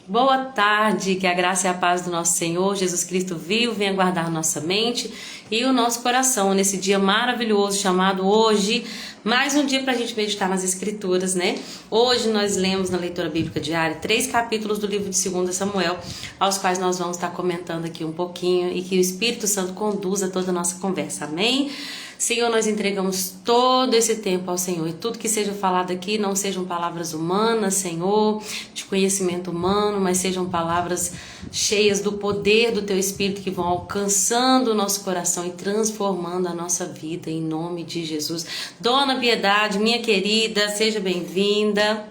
Boa tarde, que a graça e a paz do nosso Senhor Jesus Cristo vivo venha guardar nossa mente e o nosso coração nesse dia maravilhoso chamado hoje, mais um dia para a gente meditar nas Escrituras, né? Hoje nós lemos na leitura bíblica diária 3 capítulos do livro de 2 Samuel, aos quais nós vamos estar comentando aqui um pouquinho e que o Espírito Santo conduza toda a nossa conversa, amém? Senhor, nós entregamos todo esse tempo ao Senhor e tudo que seja falado aqui não sejam palavras humanas, Senhor, de conhecimento humano, mas sejam palavras cheias do poder do Teu Espírito que vão alcançando o nosso coração e transformando a nossa vida em nome de Jesus. Dona Piedade, minha querida, seja bem-vinda.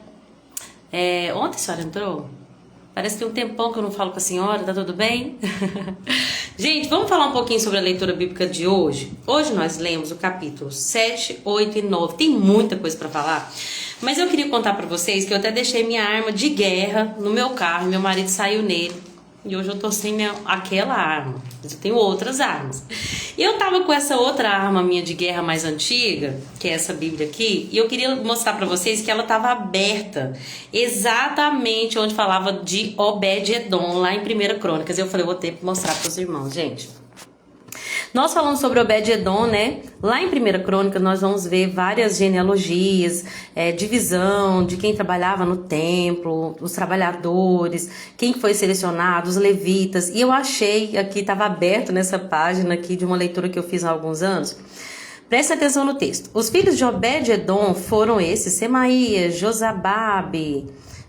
Ontem a senhora entrou? Parece que tem um tempão que eu não falo com a senhora, tá tudo bem? Gente, vamos falar um pouquinho sobre a leitura bíblica de hoje. Hoje nós lemos o capítulo 7, 8 e 9. Tem muita coisa para falar, mas eu queria contar para vocês que eu até deixei minha arma de guerra no meu carro, meu marido saiu nele. E hoje eu tô sem aquela arma, mas eu tenho outras armas. E eu tava com essa outra arma minha de guerra mais antiga, que é essa Bíblia aqui, e eu queria mostrar pra vocês que ela tava aberta exatamente onde falava de Obed-Edom, lá em 1 Crônicas. Eu falei, eu vou ter que mostrar pros irmãos, gente. Nós falamos sobre Obed-Edom, né? Lá em 1 Crônica nós vamos ver várias genealogias, divisão de quem trabalhava no templo, os trabalhadores, quem foi selecionado, os levitas. E eu achei, aqui estava aberto nessa página aqui de uma leitura que eu fiz há alguns anos. Preste atenção no texto. Os filhos de Obed-Edom foram esses: Semaías, Josababe,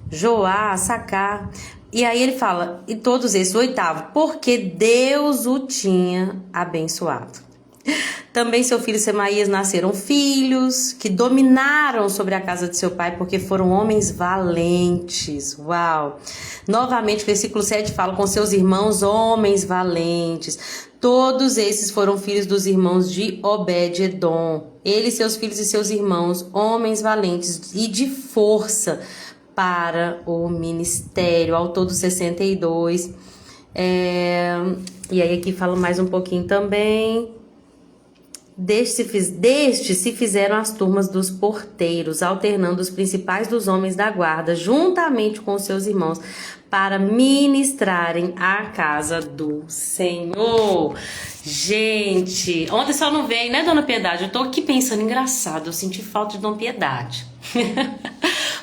Joá, Sacá. E aí ele fala, e todos esses, o oitavo, porque Deus o tinha abençoado. Também seu filho Semaías nasceram filhos que dominaram sobre a casa de seu pai, porque foram homens valentes. Uau! Novamente, versículo 7 fala, com seus irmãos, homens valentes. Todos esses foram filhos dos irmãos de Obed-Edom. Ele, seus filhos e seus irmãos, homens valentes e de força para o ministério, ao todo 62. E aí aqui fala mais um pouquinho também. Destes se fizeram as turmas dos porteiros, alternando os principais dos homens da guarda, juntamente com seus irmãos, para ministrarem a casa do Senhor. Gente, ontem só não veio, né, Dona Piedade? Eu tô aqui pensando, engraçado, eu senti falta de Dona Piedade.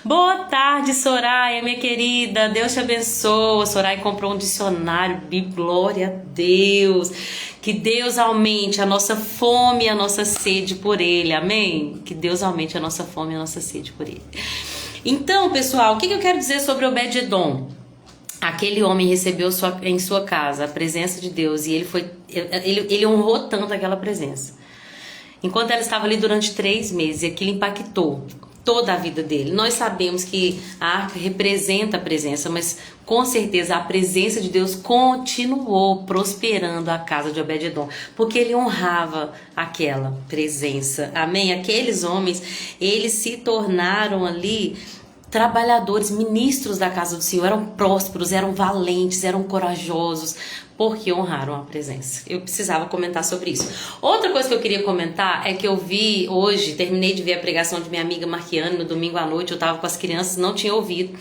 Boa tarde, Soraya, minha querida, Deus te abençoe. Soraya comprou um dicionário, glória a Deus. Que Deus aumente a nossa fome e a nossa sede por Ele, amém? Que Deus aumente a nossa fome e a nossa sede por Ele. Então, pessoal, o que eu quero dizer sobre Obed-Edom? Aquele homem recebeu em sua casa a presença de Deus e ele honrou tanto aquela presença. Enquanto ela estava ali durante 3 meses, e aquilo impactou toda a vida dele. Nós sabemos que a arca representa a presença, mas com certeza a presença de Deus continuou prosperando a casa de Obed-Edom, porque ele honrava aquela presença. Amém? Aqueles homens, eles se tornaram ali trabalhadores, ministros da casa do Senhor, eram prósperos, eram valentes, eram corajosos, porque honraram a presença. Eu precisava comentar sobre isso. Outra coisa que eu queria comentar é que eu vi hoje, terminei de ver a pregação de minha amiga Marquiane no domingo à noite, eu estava com as crianças, não tinha ouvido.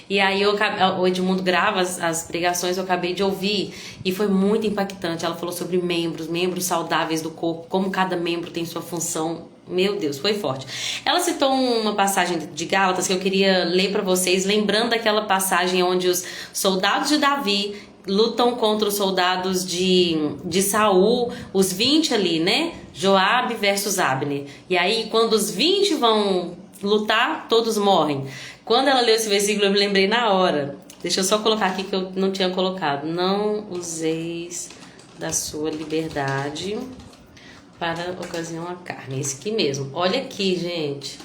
E aí o Edmundo grava as pregações, eu acabei de ouvir e foi muito impactante. Ela falou sobre membros saudáveis do corpo, como cada membro tem sua função. Meu Deus, foi forte. Ela citou uma passagem de Gálatas que eu queria ler para vocês, lembrando daquela passagem onde os soldados de Davi lutam contra os soldados de Saul, os 20 ali, né? Joabe versus Abner. E aí, quando os 20 vão lutar, todos morrem. Quando ela leu esse versículo, eu me lembrei na hora. Deixa eu só colocar aqui que eu não tinha colocado. Não useis da sua liberdade para ocasião a carne. Esse aqui mesmo. Olha aqui, gente.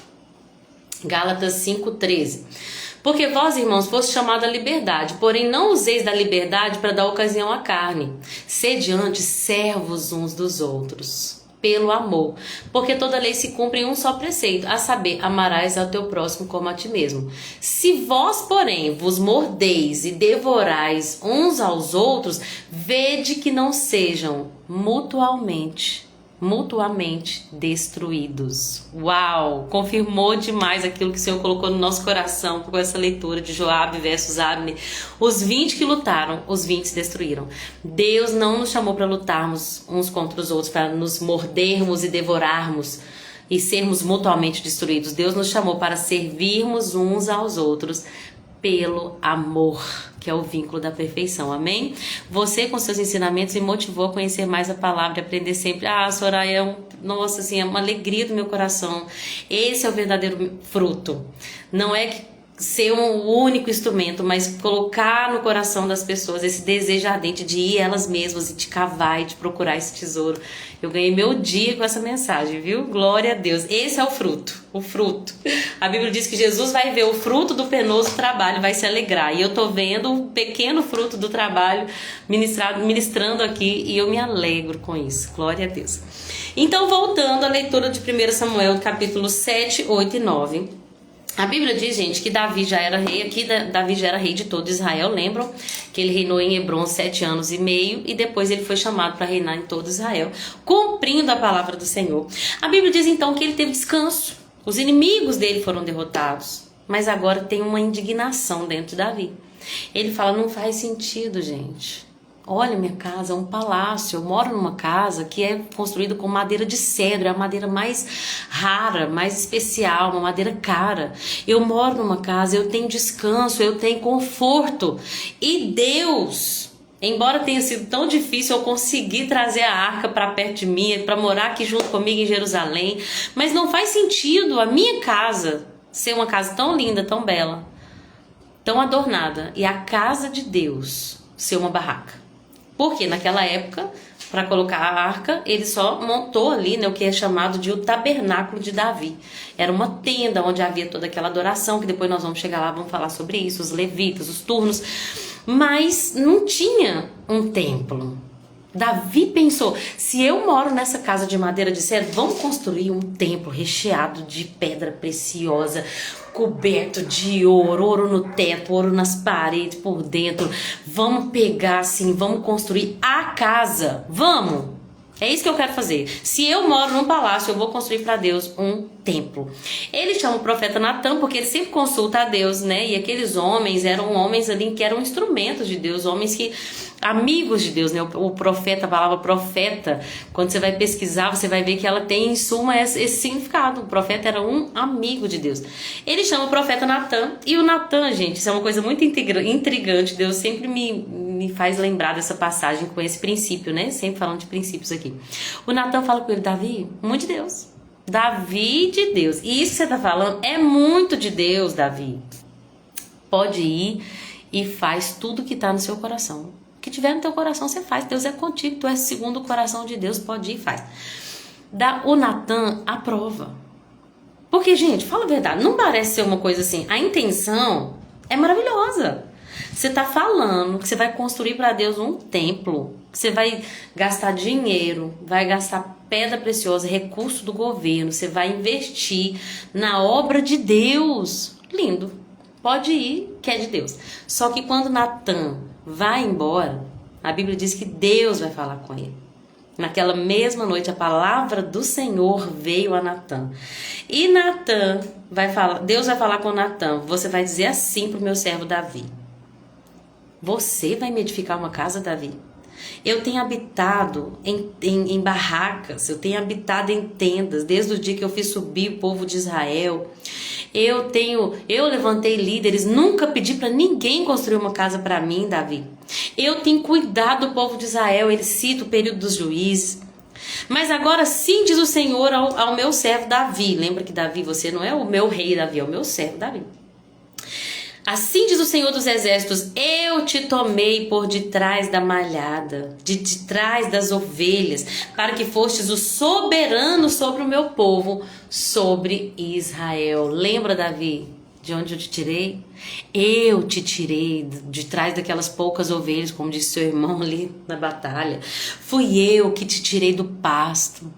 Gálatas 5:13. Porque vós, irmãos, foste chamados à liberdade, porém não useis da liberdade para dar ocasião à carne. Sede antes servos uns dos outros, pelo amor. Porque toda lei se cumpre em um só preceito, a saber, amarás ao teu próximo como a ti mesmo. Se vós, porém, vos mordeis e devorais uns aos outros, vede que não sejam mutualmente mutuamente destruídos. Uau! Confirmou demais aquilo que o Senhor colocou no nosso coração com essa leitura de Joabe versus Abner. Os 20 que lutaram, os 20 se destruíram. Deus não nos chamou para lutarmos uns contra os outros, para nos mordermos e devorarmos e sermos mutuamente destruídos. Deus nos chamou para servirmos uns aos outros pelo amor, que é o vínculo da perfeição, amém? Você, com seus ensinamentos, me motivou a conhecer mais a palavra e aprender sempre. Soraya, nossa, assim, é uma alegria do meu coração. Esse é o verdadeiro fruto. Não é que ser um único instrumento, mas colocar no coração das pessoas esse desejo ardente de ir elas mesmas e de cavar e de procurar esse tesouro. Eu ganhei meu dia com essa mensagem, viu? Glória a Deus. Esse é o fruto, o fruto. A Bíblia diz que Jesus vai ver o fruto do penoso trabalho, vai se alegrar. E eu tô vendo um pequeno fruto do trabalho ministrando aqui e eu me alegro com isso. Glória a Deus. Então, voltando à leitura de 1 Samuel, capítulo 7, 8 e 9. A Bíblia diz, gente, que Davi já era rei. Aqui Davi já era rei de todo Israel. Lembram que ele reinou em Hebron 7 anos e meio e depois ele foi chamado para reinar em todo Israel, cumprindo a palavra do Senhor. A Bíblia diz então que ele teve descanso. Os inimigos dele foram derrotados, mas agora tem uma indignação dentro de Davi. Ele fala, não faz sentido, gente. Olha, minha casa é um palácio, eu moro numa casa que é construída com madeira de cedro, é a madeira mais rara, mais especial, uma madeira cara. Eu moro numa casa, eu tenho descanso, eu tenho conforto. E Deus, embora tenha sido tão difícil eu conseguir trazer a arca para perto de mim, para morar aqui junto comigo em Jerusalém, mas não faz sentido a minha casa ser uma casa tão linda, tão bela, tão adornada, e a casa de Deus ser uma barraca. Porque naquela época, para colocar a arca, ele só montou ali, né, o que é chamado de o tabernáculo de Davi. Era uma tenda onde havia toda aquela adoração, que depois nós vamos chegar lá, vamos falar sobre isso, os levitas, os turnos. Mas não tinha um templo. Davi pensou, se eu moro nessa casa de madeira de cedro, vamos construir um templo recheado de pedra preciosa, coberto de ouro, ouro no teto, ouro nas paredes, por dentro. Vamos pegar assim, vamos construir a casa, vamos! É isso que eu quero fazer. Se eu moro num palácio, eu vou construir para Deus um templo. Ele chama o profeta Natan porque ele sempre consulta a Deus, né? E aqueles homens eram homens ali que eram instrumentos de Deus, homens que amigos de Deus, né? O profeta, a palavra profeta, quando você vai pesquisar, você vai ver que ela tem em suma esse significado. O profeta era um amigo de Deus. Ele chama o profeta Natan, e o Natan, gente, isso é uma coisa muito intrigante. Deus sempre me faz lembrar dessa passagem com esse princípio, né? Sempre falando de princípios aqui. O Natan fala com ele, Davi, muito de Deus. Davi de Deus. E isso que você tá falando é muito de Deus, Davi. Pode ir e faz tudo que tá no seu coração. O que tiver no teu coração, você faz. Deus é contigo, tu és segundo o coração de Deus, pode ir e faz. O Natan aprova. Porque, gente, fala a verdade, não parece ser uma coisa assim. A intenção é maravilhosa. Você tá falando que você vai construir para Deus um templo, que você vai gastar dinheiro, vai gastar pedra preciosa, recurso do governo, você vai investir na obra de Deus. Lindo. Pode ir, que é de Deus. Só que quando Natan vai embora, a Bíblia diz que Deus vai falar com ele. Naquela mesma noite, a palavra do Senhor veio a Natan. E Natan vai falar, Deus vai falar com Natan, você vai dizer assim para o meu servo Davi. Você vai me edificar uma casa, Davi? Eu tenho habitado em barracas, eu tenho habitado em tendas, desde o dia que eu fiz subir o povo de Israel. Eu levantei líderes, nunca pedi para ninguém construir uma casa para mim, Davi. Eu tenho cuidado do povo de Israel, ele cita o período dos juízes. Mas agora sim diz o Senhor ao meu servo Davi. Lembra que Davi, você não é o meu rei Davi, é o meu servo Davi. Assim diz o Senhor dos Exércitos, eu te tomei por detrás da malhada, de trás das ovelhas, para que fostes o soberano sobre o meu povo, sobre Israel. Lembra, Davi, de onde eu te tirei? Eu te tirei de trás daquelas poucas ovelhas, como disse seu irmão ali na batalha. Fui eu que te tirei do pasto,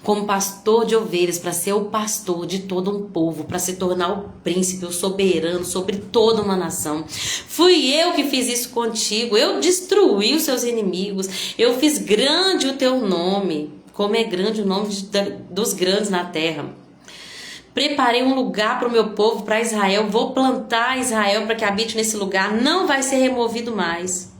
como pastor de ovelhas, para ser o pastor de todo um povo, para se tornar o príncipe, o soberano sobre toda uma nação. Fui eu que fiz isso contigo, eu destruí os seus inimigos, eu fiz grande o teu nome. como é grande o nome dos grandes na terra. Preparei um lugar para o meu povo, para Israel. Vou plantar Israel para que habite nesse lugar. Não vai ser removido mais.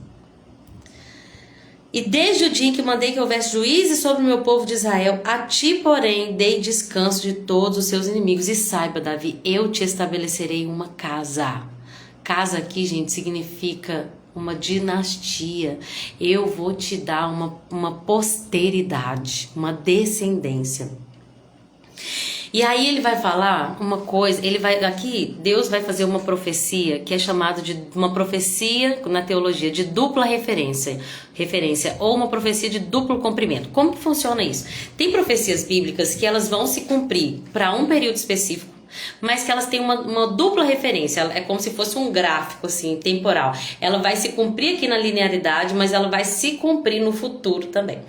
E desde o dia em que mandei que houvesse juízes sobre o meu povo de Israel, a ti, porém, dei descanso de todos os seus inimigos. E saiba, Davi, eu te estabelecerei uma casa. Casa aqui, gente, significa uma dinastia. Eu vou te dar uma posteridade, uma descendência. E aí ele vai falar uma coisa, aqui Deus vai fazer uma profecia que é chamada de uma profecia na teologia de dupla referência, ou uma profecia de duplo cumprimento. Como que funciona isso? Tem profecias bíblicas que elas vão se cumprir para um período específico, mas que elas têm uma dupla referência. É como se fosse um gráfico assim, temporal. Ela vai se cumprir aqui na linearidade, mas ela vai se cumprir no futuro também.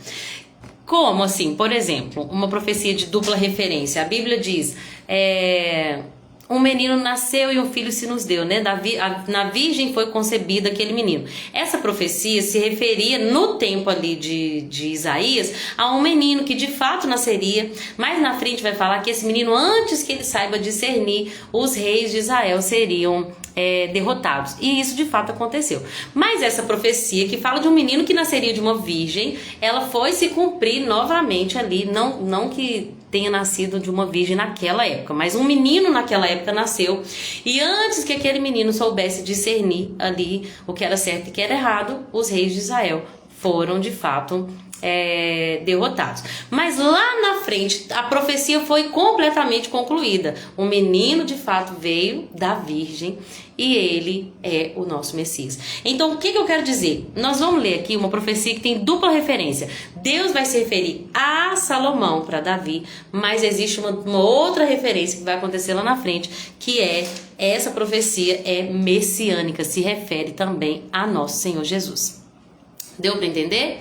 Como assim? Por exemplo, uma profecia de dupla referência. A Bíblia diz, um menino nasceu e um filho se nos deu, né? Na virgem foi concebida aquele menino. Essa profecia se referia no tempo ali de Isaías a um menino que de fato nasceria. Mais na frente vai falar que esse menino, antes que ele saiba discernir, os reis de Israel seriam derrotados. E isso de fato aconteceu. Mas essa profecia que fala de um menino que nasceria de uma virgem, ela foi se cumprir novamente ali, não que tenha nascido de uma virgem naquela época, mas um menino naquela época nasceu, e antes que aquele menino soubesse discernir ali o que era certo e o que era errado, os reis de Israel foram de fato derrotados. Mas lá na frente a profecia foi completamente concluída. O menino de fato veio da virgem e ele é o nosso Messias. Então o que eu quero dizer? Nós vamos ler aqui uma profecia que tem dupla referência. Deus vai se referir a Salomão para Davi, mas existe uma outra referência que vai acontecer lá na frente, que essa profecia é messiânica, se refere também a nosso Senhor Jesus. Deu para entender?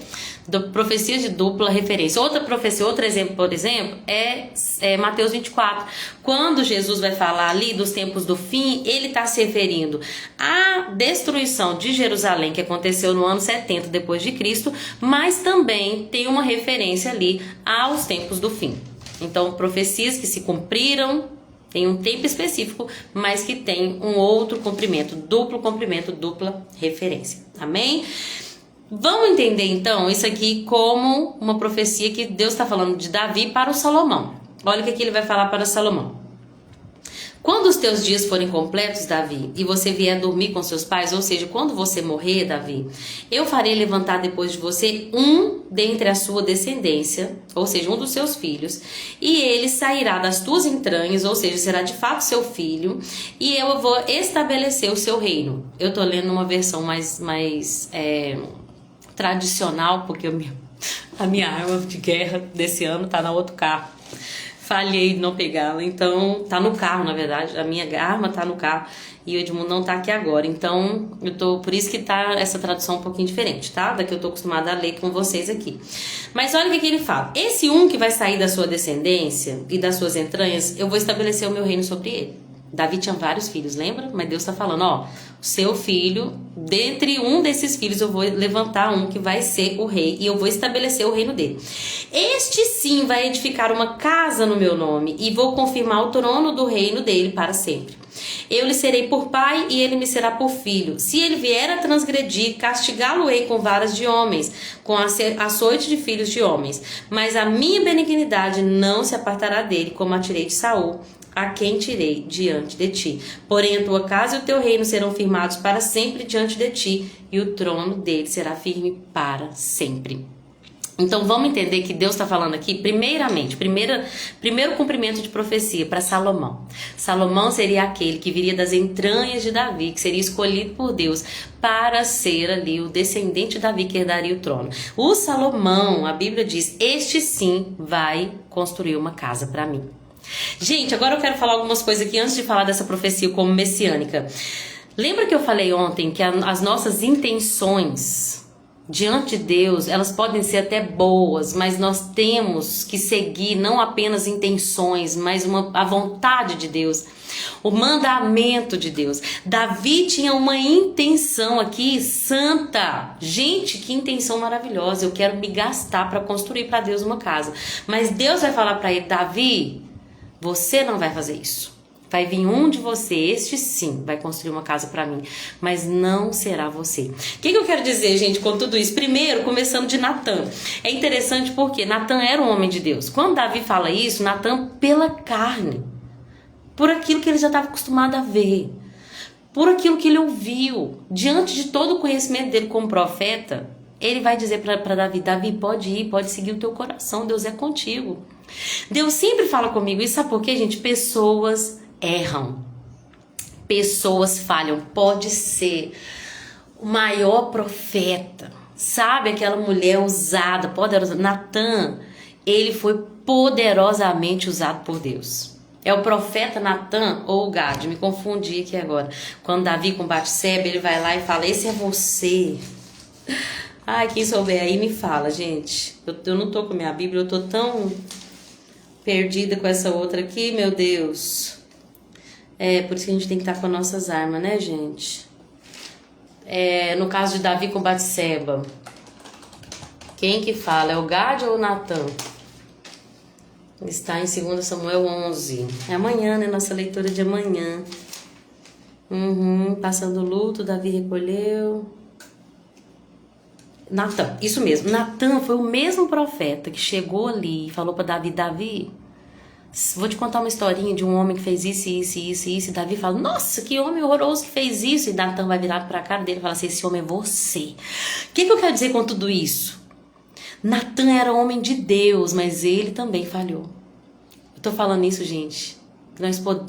Profecias de dupla referência. Outra profecia, outro exemplo, por exemplo, é Mateus 24. Quando Jesus vai falar ali dos tempos do fim, ele está se referindo à destruição de Jerusalém, que aconteceu no ano 70 depois de Cristo, mas também tem uma referência ali aos tempos do fim. Então, profecias que se cumpriram em um tempo específico, mas que tem um outro cumprimento, dupla referência. Amém? Vamos entender então isso aqui como uma profecia que Deus está falando de Davi para o Salomão. Olha o que ele vai falar para Salomão. Quando os teus dias forem completos, Davi, e você vier dormir com seus pais, ou seja, quando você morrer, Davi, eu farei levantar depois de você um dentre a sua descendência, ou seja, um dos seus filhos, e ele sairá das tuas entranhas, ou seja, será de fato seu filho, e eu vou estabelecer o seu reino. Eu tô lendo uma versão mais tradicional, porque a minha arma de guerra desse ano tá no outro carro. Falhei de não pegá-la, então tá no carro, na verdade. A minha arma tá no carro e o Edmundo não tá aqui agora. Então, por isso que tá essa tradução um pouquinho diferente, tá? Da que eu tô acostumada a ler com vocês aqui. Mas olha o que ele fala. Esse que vai sair da sua descendência e das suas entranhas, eu vou estabelecer o meu reino sobre ele. Davi tinha vários filhos, lembra? Mas Deus está falando, o seu filho, dentre um desses filhos eu vou levantar um que vai ser o rei e eu vou estabelecer o reino dele. Este sim vai edificar uma casa no meu nome e vou confirmar o trono do reino dele para sempre. Eu lhe serei por pai e ele me será por filho. Se ele vier a transgredir, castigá-lo-ei com varas de homens, com açoite de filhos de homens. Mas a minha benignidade não se apartará dele, como a tirei de Saul, a quem tirei diante de ti. Porém, a tua casa e o teu reino serão firmados para sempre diante de ti, e o trono dele será firme para sempre. Então, vamos entender que Deus está falando aqui, primeiramente, primeiro cumprimento de profecia para Salomão. Salomão seria aquele que viria das entranhas de Davi, que seria escolhido por Deus para ser ali o descendente de Davi que herdaria o trono. O Salomão, a Bíblia diz, este sim vai construir uma casa para mim. Gente, agora eu quero falar algumas coisas aqui antes de falar dessa profecia como messiânica. Lembra que eu falei ontem que as nossas intenções diante de Deus, elas podem ser até boas, mas nós temos que seguir não apenas intenções, mas a vontade de Deus, o mandamento de Deus. Davi tinha uma intenção aqui santa. Gente, que intenção maravilhosa. Eu quero me gastar para construir para Deus uma casa. Mas Deus vai falar para ele: Davi, você não vai fazer isso. Vai vir um de você, este sim, vai construir uma casa para mim, mas não será você. O que eu quero dizer, gente, com tudo isso? Primeiro, começando de Natan. É interessante porque Natan era um homem de Deus. Quando Davi fala isso, Natan, pela carne, por aquilo que ele já estava acostumado a ver, por aquilo que ele ouviu, diante de todo o conhecimento dele como profeta, ele vai dizer para Davi: Davi, pode ir, pode seguir o teu coração, Deus é contigo. Deus sempre fala comigo. E sabe por quê, gente? Pessoas erram, pessoas falham. Pode ser o maior profeta, sabe, aquela mulher usada, poderosa. Natan, ele foi poderosamente usado por Deus. É o profeta Natan ou Gade, me confundi aqui agora. Quando Davi com Batseba, ele vai lá e fala: esse é você. Ai, quem souber aí me fala, gente. Eu não tô com minha Bíblia, eu tô tão perdida com essa outra aqui, meu Deus. É, por isso que a gente tem que estar com nossas armas, né, gente? No caso de Davi com Batseba, quem que fala? É o Gade ou o Natan? Está em 2 Samuel 11. É amanhã, né? Nossa leitura de amanhã. Passando luto, Davi recolheu. Natan, isso mesmo. Natan foi o mesmo profeta que chegou ali e falou para Davi: Davi, vou te contar uma historinha de um homem que fez isso, isso, isso, isso. E Davi fala: nossa, que homem horroroso que fez isso. E Natan vai virar pra cara dele e falar assim: esse homem é você. O que eu quero dizer com tudo isso? Natan era homem de Deus, mas ele também falhou. Eu tô falando isso, gente, que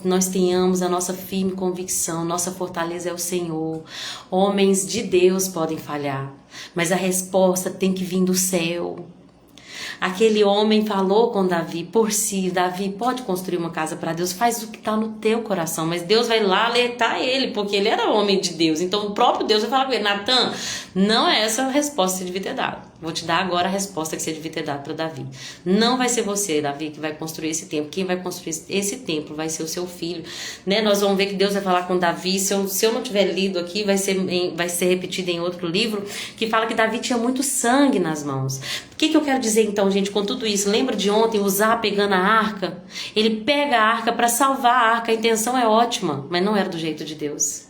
nós tenhamos a nossa firme convicção, nossa fortaleza é o Senhor. Homens de Deus podem falhar, mas a resposta tem que vir do céu. Aquele homem falou com Davi por si: Davi, pode construir uma casa para Deus, faz o que está no teu coração. Mas Deus vai lá alertar ele, porque ele era homem de Deus. Então o próprio Deus vai falar com ele: Natan, não é essa a resposta que você devia ter dado. Vou te dar agora a resposta que você devia ter dado para Davi. Não vai ser você, Davi, que vai construir esse templo. Quem vai construir esse templo vai ser o seu filho, né? Nós vamos ver que Deus vai falar com Davi. Se eu não tiver lido aqui, vai ser repetido em outro livro, que fala que Davi tinha muito sangue nas mãos. O que eu quero dizer então, gente, com tudo isso? Lembra de ontem, Uzá pegando a arca? Ele pega a arca para salvar a arca. A intenção é ótima, mas não era do jeito de Deus.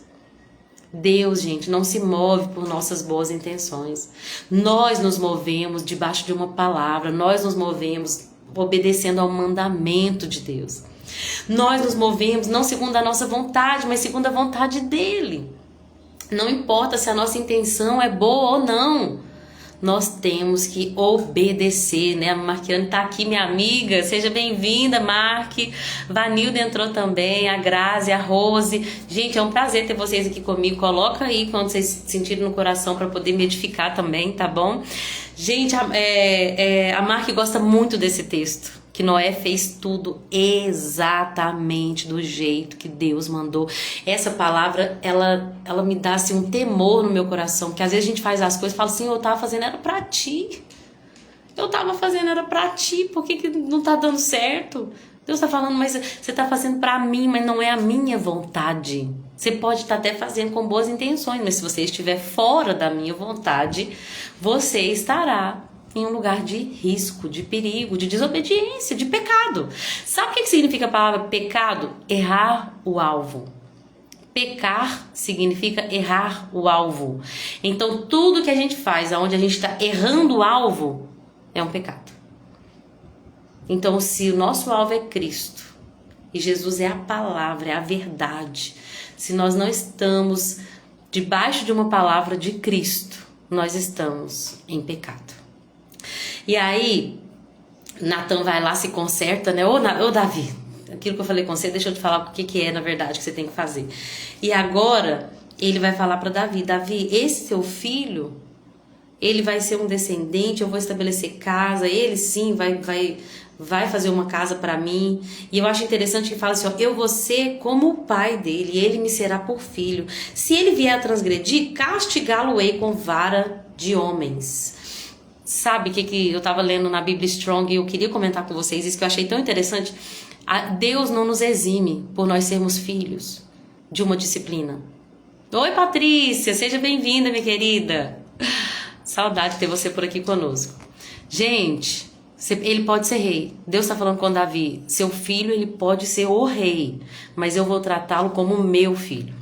Deus, gente, não se move por nossas boas intenções. Nós nos movemos debaixo de uma palavra. Nós nos movemos obedecendo ao mandamento de Deus. Nós nos movemos não segundo a nossa vontade, mas segundo a vontade dele. Não importa se a nossa intenção é boa ou não. Nós temos que obedecer, né? A Marquiane tá aqui, minha amiga. Seja bem-vinda, Mark. Vanilda entrou também, a Grazi, a Rose. Gente, é um prazer ter vocês aqui comigo. Coloca aí quando vocês sentirem no coração para poder me edificar também, tá bom? Gente, a Mark gosta muito desse texto, que Noé fez tudo exatamente do jeito que Deus mandou. Essa palavra, ela me dá assim, um temor no meu coração, que às vezes a gente faz as coisas e fala assim: eu tava fazendo era pra ti. Eu tava fazendo era pra ti, por que não tá dando certo? Deus tá falando: mas você tá fazendo pra mim, mas não é a minha vontade. Você pode estar até fazendo com boas intenções, mas se você estiver fora da minha vontade, você estará em um lugar de risco, de perigo, de desobediência, de pecado. Sabe o que significa a palavra pecado? Errar o alvo. Pecar significa errar o alvo. Então tudo que a gente faz onde a gente está errando o alvo é um pecado. Então se o nosso alvo é Cristo e Jesus é a palavra, é a verdade, se nós não estamos debaixo de uma palavra de Cristo, nós estamos em pecado. E aí, Natan vai lá, se conserta, né? Ô Davi, aquilo que eu falei com você, deixa eu te falar o que é, na verdade, que você tem que fazer. E agora, ele vai falar para Davi: Davi, esse seu filho, ele vai ser um descendente, eu vou estabelecer casa, ele sim vai vai fazer uma casa para mim. E eu acho interessante que fala assim, ó, eu vou ser como o pai dele, e ele me será por filho. Se ele vier a transgredir, castigá-lo-ei com vara de homens. Sabe o que eu tava lendo na Bíblia Strong e eu queria comentar com vocês isso que eu achei tão interessante? Deus não nos exime por nós sermos filhos de uma disciplina. Oi, Patrícia, seja bem-vinda, minha querida. Saudade de ter você por aqui conosco. Gente, ele pode ser rei. Deus está falando com Davi, seu filho, ele pode ser o rei, mas eu vou tratá-lo como meu filho.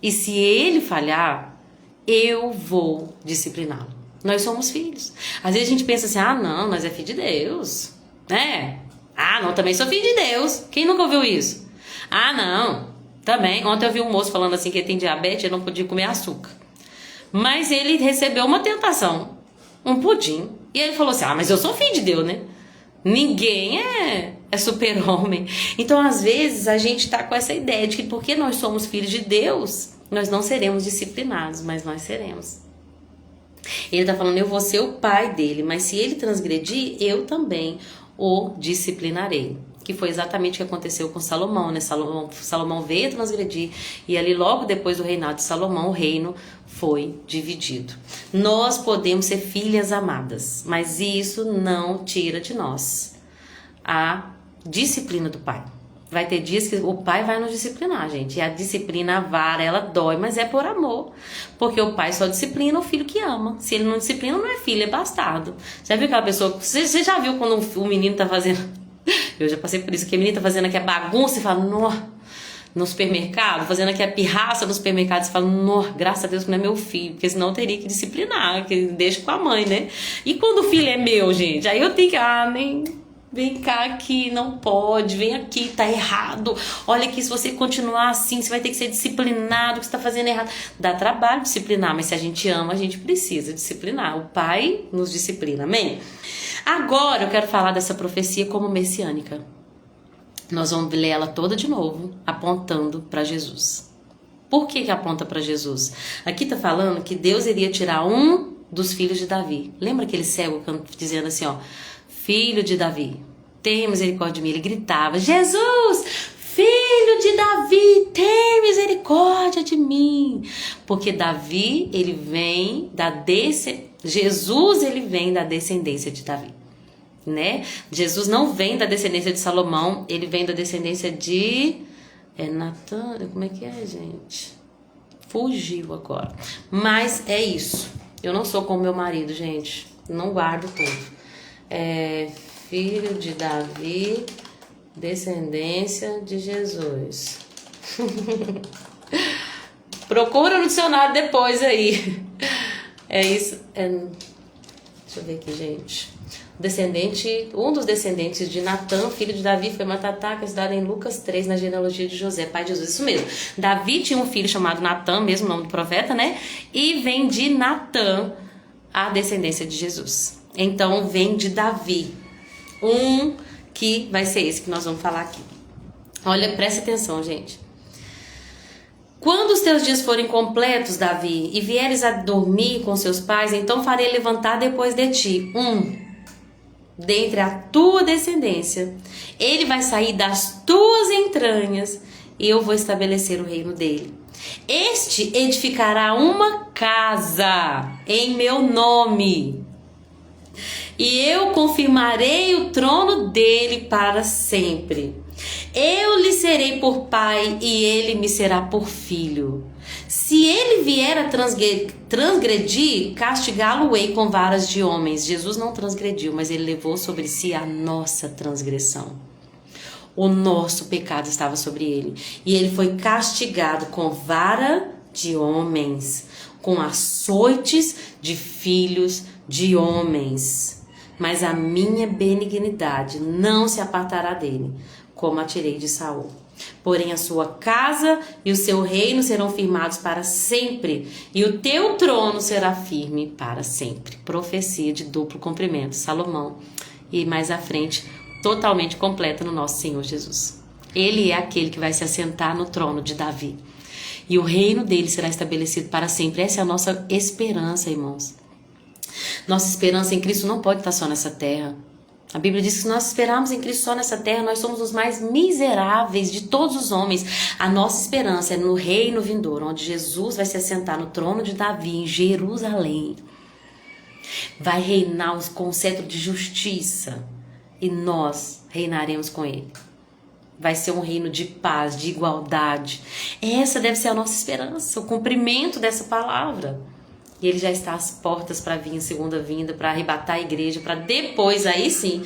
E se ele falhar, eu vou discipliná-lo. Nós somos filhos. Às vezes a gente pensa assim, não, nós é filho de Deus, né? Não, também sou filho de Deus. Quem nunca ouviu isso? Não, também. Ontem eu vi um moço falando assim que ele tem diabetes, ele não podia comer açúcar. Mas ele recebeu uma tentação, um pudim. E ele falou assim, mas eu sou filho de Deus, né? Ninguém é super-homem. Então, às vezes, a gente tá com essa ideia de que porque nós somos filhos de Deus, nós não seremos disciplinados, mas nós seremos. Ele tá falando, eu vou ser o pai dele, mas se ele transgredir, eu também o disciplinarei. Que foi exatamente o que aconteceu com Salomão, né? Salomão veio a transgredir e ali logo depois do reinado de Salomão, o reino foi dividido. Nós podemos ser filhas amadas, mas isso não tira de nós a disciplina do pai. Vai ter dias que o pai vai nos disciplinar, gente. E a disciplina, a vara, ela dói, mas é por amor. Porque o pai só disciplina o filho que ama. Se ele não disciplina, não é filho, é bastardo. Já viu aquela pessoa... Você já viu quando o menino tá fazendo... Eu já passei por isso, que a menina tá fazendo aqui a bagunça e fala, no supermercado, fazendo aqui a pirraça no supermercado, você fala, graças a Deus que não é meu filho, porque senão eu teria que disciplinar, que deixa com a mãe, né? E quando o filho é meu, gente, aí eu tenho que, vem cá aqui, não pode, vem aqui, tá errado. Olha aqui, se você continuar assim, você vai ter que ser disciplinado, que você tá fazendo errado. Dá trabalho disciplinar, mas se a gente ama, a gente precisa disciplinar. O pai nos disciplina, amém? Agora eu quero falar dessa profecia como messiânica. Nós vamos ler ela toda de novo, apontando para Jesus. Por que aponta para Jesus? Aqui tá falando que Deus iria tirar um dos filhos de Davi. Lembra aquele cego dizendo assim, filho de Davi, tenha misericórdia de mim. Ele gritava, Jesus, filho de Davi, tenha misericórdia de mim. Porque Davi, ele vem Jesus, ele vem da descendência de Davi, né? Jesus não vem da descendência de Salomão, ele vem da descendência de Natan, como é que é, gente? Fugiu agora. Mas é isso. Eu não sou como meu marido, gente. Não guardo tudo. Filho de Davi, descendência de Jesus. Procura no dicionário depois aí. É isso. Deixa eu ver aqui, gente. Um dos descendentes de Natã, filho de Davi, foi Matatá, que é estudado em Lucas 3, na genealogia de José, pai de Jesus. Isso mesmo. Davi tinha um filho chamado Natã, mesmo nome do profeta, né? E vem de Natã a descendência de Jesus. Então vem de Davi. Que vai ser esse que nós vamos falar aqui. Olha, presta atenção, gente. Quando os teus dias forem completos, Davi, e vieres a dormir com seus pais, então farei levantar depois de ti dentre a tua descendência. Ele vai sair das tuas entranhas e eu vou estabelecer o reino dele. Este edificará uma casa em meu nome e eu confirmarei o trono dele para sempre. Eu lhe serei por pai e ele me será por filho. Se ele vier a transgredir, castigá-lo-ei com varas de homens. Jesus não transgrediu, mas ele levou sobre si a nossa transgressão. O nosso pecado estava sobre ele. E ele foi castigado com vara de homens, com açoites de filhos de homens. Mas a minha benignidade não se apartará dele, como a tirei de Saul. Porém a sua casa e o seu reino serão firmados para sempre, e o teu trono será firme para sempre. Profecia de duplo cumprimento, Salomão. E mais à frente, totalmente completa no nosso Senhor Jesus. Ele é aquele que vai se assentar no trono de Davi. E o reino dele será estabelecido para sempre. Essa é a nossa esperança, irmãos. Nossa esperança em Cristo não pode estar só nessa terra. A Bíblia diz que se nós esperarmos em Cristo só nessa terra, nós somos os mais miseráveis de todos os homens. A nossa esperança é no reino vindouro, onde Jesus vai se assentar no trono de Davi, em Jerusalém. Vai reinar com o cetro de justiça e nós reinaremos com ele. Vai ser um reino de paz, de igualdade. Essa deve ser a nossa esperança, o cumprimento dessa palavra. E ele já está às portas para vir em segunda vinda, para arrebatar a igreja, para depois, aí sim,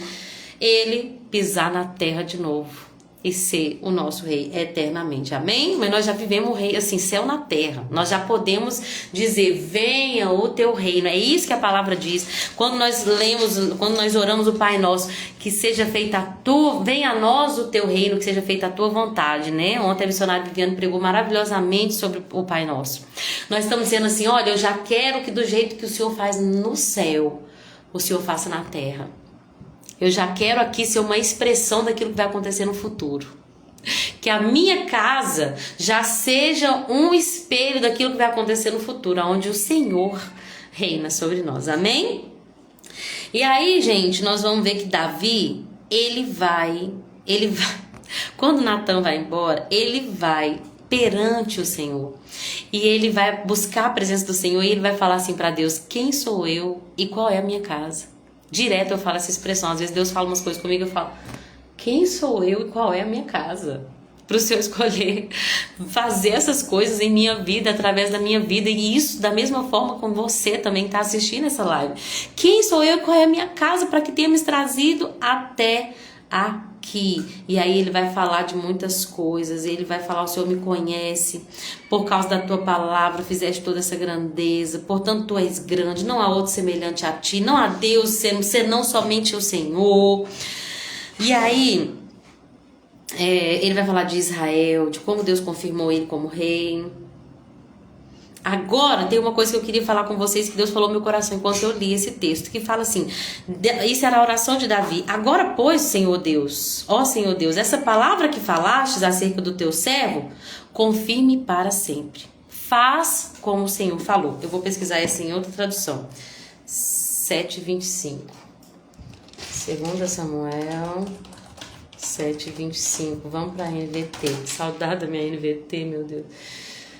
ele pisar na terra de novo e ser o nosso rei eternamente. Amém? Mas nós já vivemos o rei, assim, céu na terra. Nós já podemos dizer, venha o teu reino. É isso que a palavra diz. Quando nós oramos o Pai Nosso, que seja feita a tua, venha a nós o teu reino, que seja feita a tua vontade, né? Ontem a missionária Viviane pregou maravilhosamente sobre o Pai Nosso. Nós estamos dizendo assim, olha, eu já quero que do jeito que o Senhor faz no céu, o Senhor faça na terra. Eu já quero aqui ser uma expressão daquilo que vai acontecer no futuro. Que a minha casa já seja um espelho daquilo que vai acontecer no futuro, onde o Senhor reina sobre nós. Amém? E aí, gente, nós vamos ver que Davi, ele vai, quando Natan vai embora, ele vai perante o Senhor. E ele vai buscar a presença do Senhor e ele vai falar assim para Deus, quem sou eu e qual é a minha casa? Direto eu falo essa expressão, às vezes Deus fala umas coisas comigo e eu falo, quem sou eu e qual é a minha casa? Para o Senhor escolher fazer essas coisas em minha vida, através da minha vida, e isso da mesma forma como você também está assistindo essa live. Quem sou eu e qual é a minha casa para que tenha me trazido até aqui? E aí ele vai falar de muitas coisas, ele vai falar, o Senhor me conhece, por causa da tua palavra fizeste toda essa grandeza, portanto tu és grande, não há outro semelhante a ti, não há Deus senão somente o Senhor. E aí ele vai falar de Israel, de como Deus confirmou ele como rei. Agora tem uma coisa que eu queria falar com vocês, que Deus falou no meu coração enquanto eu li esse texto, que fala assim, isso era a oração de Davi, agora pois, Senhor Deus, ó Senhor Deus, essa palavra que falastes acerca do teu servo, confirme para sempre, faz como o Senhor falou. Eu vou pesquisar essa em outra tradução, 7:25, 2 Samuel 7:25, vamos para a NVT, saudade da minha NVT, meu Deus.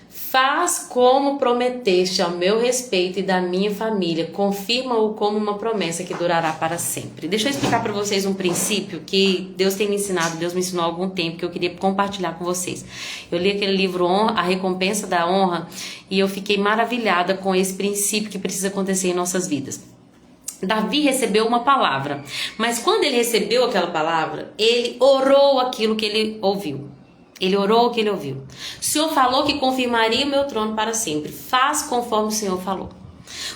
Faz como prometeste ao meu respeito e da minha família, confirma-o como uma promessa que durará para sempre. Deixa eu explicar para vocês um princípio que Deus tem me ensinado, Deus me ensinou há algum tempo, que eu queria compartilhar com vocês. Eu li aquele livro A Recompensa da Honra e eu fiquei maravilhada com esse princípio que precisa acontecer em nossas vidas. Davi recebeu uma palavra, mas quando ele recebeu aquela palavra, ele orou aquilo que ele ouviu. Ele orou o que ele ouviu. O Senhor falou que confirmaria o meu trono para sempre. Faz conforme o Senhor falou.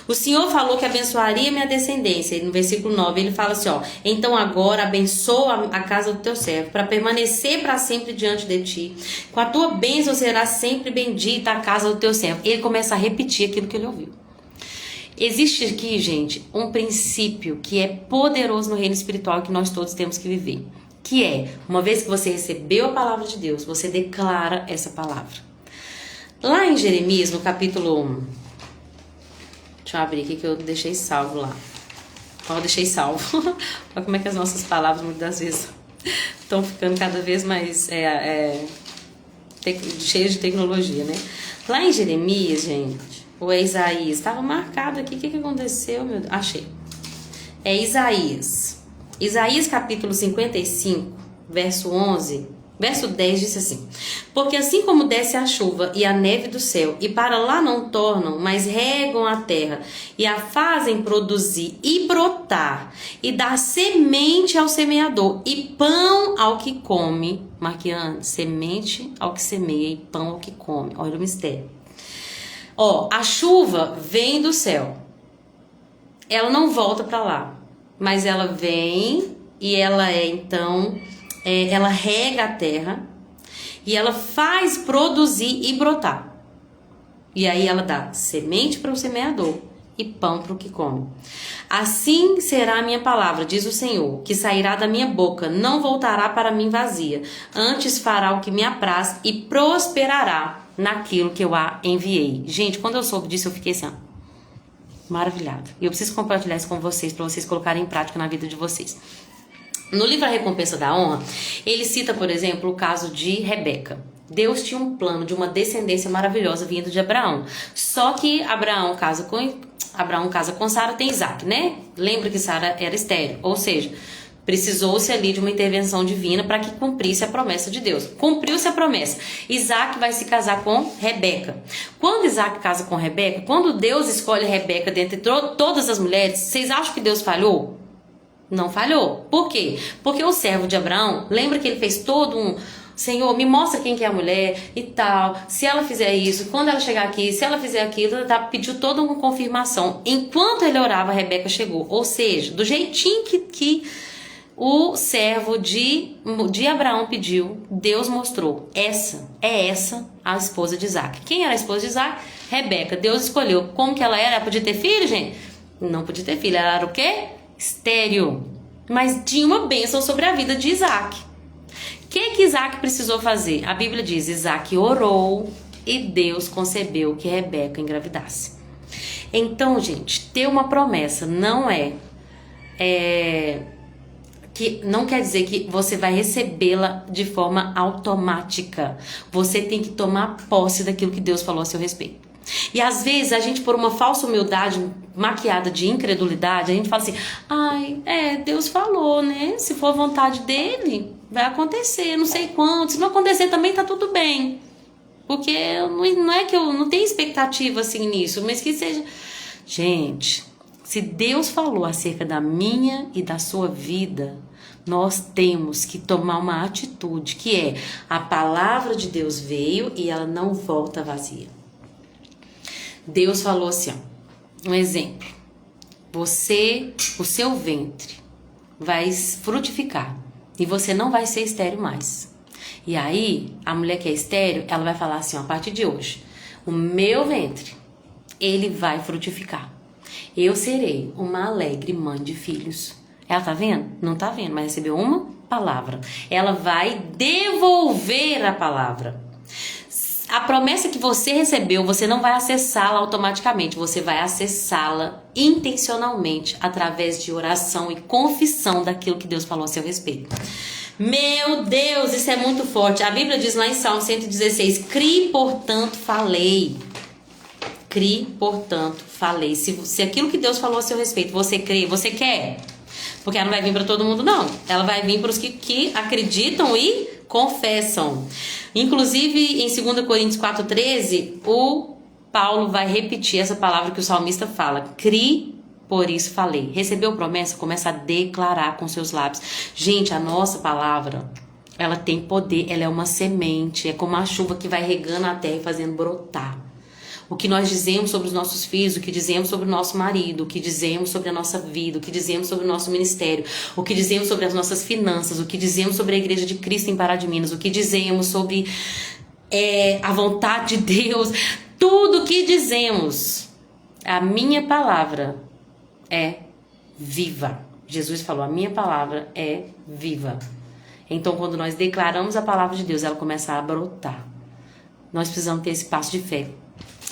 O Senhor falou que abençoaria minha descendência. E no versículo 9 ele fala assim, ó, então agora abençoa a casa do teu servo, para permanecer para sempre diante de ti. Com a tua bênção será sempre bendita a casa do teu servo. Ele começa a repetir aquilo que ele ouviu. Existe aqui, gente, um princípio que é poderoso no reino espiritual que nós todos temos que viver. Que é, uma vez que você recebeu a palavra de Deus, você declara essa palavra. Lá em Jeremias, no capítulo 1, deixa eu abrir aqui que eu deixei salvo lá. Eu deixei salvo. Olha como é que as nossas palavras muitas das vezes estão ficando cada vez mais cheias de tecnologia, né? Lá em Jeremias, gente, ou é Isaías, estava marcado aqui, o que aconteceu, meu Deus? Achei. É Isaías. Isaías capítulo 55, verso 11, verso 10 diz assim, porque assim como desce a chuva e a neve do céu, e para lá não tornam, mas regam a terra, e a fazem produzir e brotar, e dar semente ao semeador, e pão ao que come, Marquiane, semente ao que semeia, e pão ao que come, olha o mistério. Ó, a chuva vem do céu, ela não volta para lá, mas ela vem e ela ela rega a terra e ela faz produzir e brotar. E aí ela dá semente para o semeador e pão para o que come. Assim será a minha palavra, diz o Senhor, que sairá da minha boca, não voltará para mim vazia, antes fará o que me apraz e prosperará naquilo que eu a enviei. Gente, quando eu soube disso eu fiquei assim, maravilhado. E eu preciso compartilhar isso com vocês, para vocês colocarem em prática na vida de vocês. No livro A Recompensa da Honra, ele cita, por exemplo, o caso de Rebeca. Deus tinha um plano de uma descendência maravilhosa vindo de Abraão. Só que Abraão casa com Sara, tem Isaac, né? Lembra que Sara era estéril, ou seja, precisou-se ali de uma intervenção divina para que cumprisse a promessa de Deus. Cumpriu-se a promessa. Isaac vai se casar com Rebeca. Quando Isaac casa com Rebeca, quando Deus escolhe Rebeca dentre todas as mulheres, vocês acham que Deus falhou? Não falhou. Por quê? Porque o servo de Abraão, lembra que ele fez todo um... Senhor, me mostra quem que é a mulher e tal. Se ela fizer isso, quando ela chegar aqui, se ela fizer aquilo, pediu toda uma confirmação. Enquanto ele orava, a Rebeca chegou. Ou seja, do jeitinho que o servo de Abraão pediu, Deus mostrou. Essa a esposa de Isaac. Quem era a esposa de Isaac? Rebeca. Deus escolheu. Como que ela era? Ela podia ter filho, gente? Não podia ter filho. Ela era o quê? Estéril. Mas tinha uma bênção sobre a vida de Isaac. O que Isaac precisou fazer? A Bíblia diz, Isaac orou e Deus concebeu que Rebeca engravidasse. Então, gente, ter uma promessa não não quer dizer que você vai recebê-la de forma automática. Você tem que tomar posse daquilo que Deus falou a seu respeito. E às vezes a gente, por uma falsa humildade maquiada de incredulidade, a gente fala assim, Deus falou, né? Se for vontade dele, vai acontecer, não sei quando. Se não acontecer também tá tudo bem. Porque não é que eu não tenho expectativa assim nisso, mas que seja... Gente, se Deus falou acerca da minha e da sua vida, nós temos que tomar uma atitude, que é a palavra de Deus veio e ela não volta vazia. Deus falou assim, ó, um exemplo, o seu ventre vai frutificar e você não vai ser estéril mais. E aí, a mulher que é estéril, ela vai falar assim, ó, a partir de hoje, o meu ventre, ele vai frutificar. Eu serei uma alegre mãe de filhos. Ela tá vendo? Não tá vendo, mas recebeu uma palavra. Ela vai devolver a palavra. A promessa que você recebeu, você não vai acessá-la automaticamente, você vai acessá-la intencionalmente através de oração e confissão daquilo que Deus falou a seu respeito. Meu Deus, isso é muito forte. A Bíblia diz lá em Salmo 116, crie, portanto, falei. Crie, portanto, falei. Se aquilo que Deus falou a seu respeito, você crê, você quer? Porque ela não vai vir para todo mundo, não. Ela vai vir para os que acreditam e confessam. Inclusive, em 2 Coríntios 4,13, o Paulo vai repetir essa palavra que o salmista fala. Crie, por isso falei. Recebeu promessa? Começa a declarar com seus lábios. Gente, a nossa palavra, ela tem poder. Ela é uma semente. É como a chuva que vai regando a terra e fazendo brotar. O que nós dizemos sobre os nossos filhos, o que dizemos sobre o nosso marido, o que dizemos sobre a nossa vida, o que dizemos sobre o nosso ministério, o que dizemos sobre as nossas finanças, o que dizemos sobre a Igreja de Cristo em Pará de Minas, o que dizemos sobre a vontade de Deus, tudo o que dizemos. A minha palavra é viva. Jesus falou, a minha palavra é viva. Então, quando nós declaramos a palavra de Deus, ela começa a brotar. Nós precisamos ter esse passo de fé.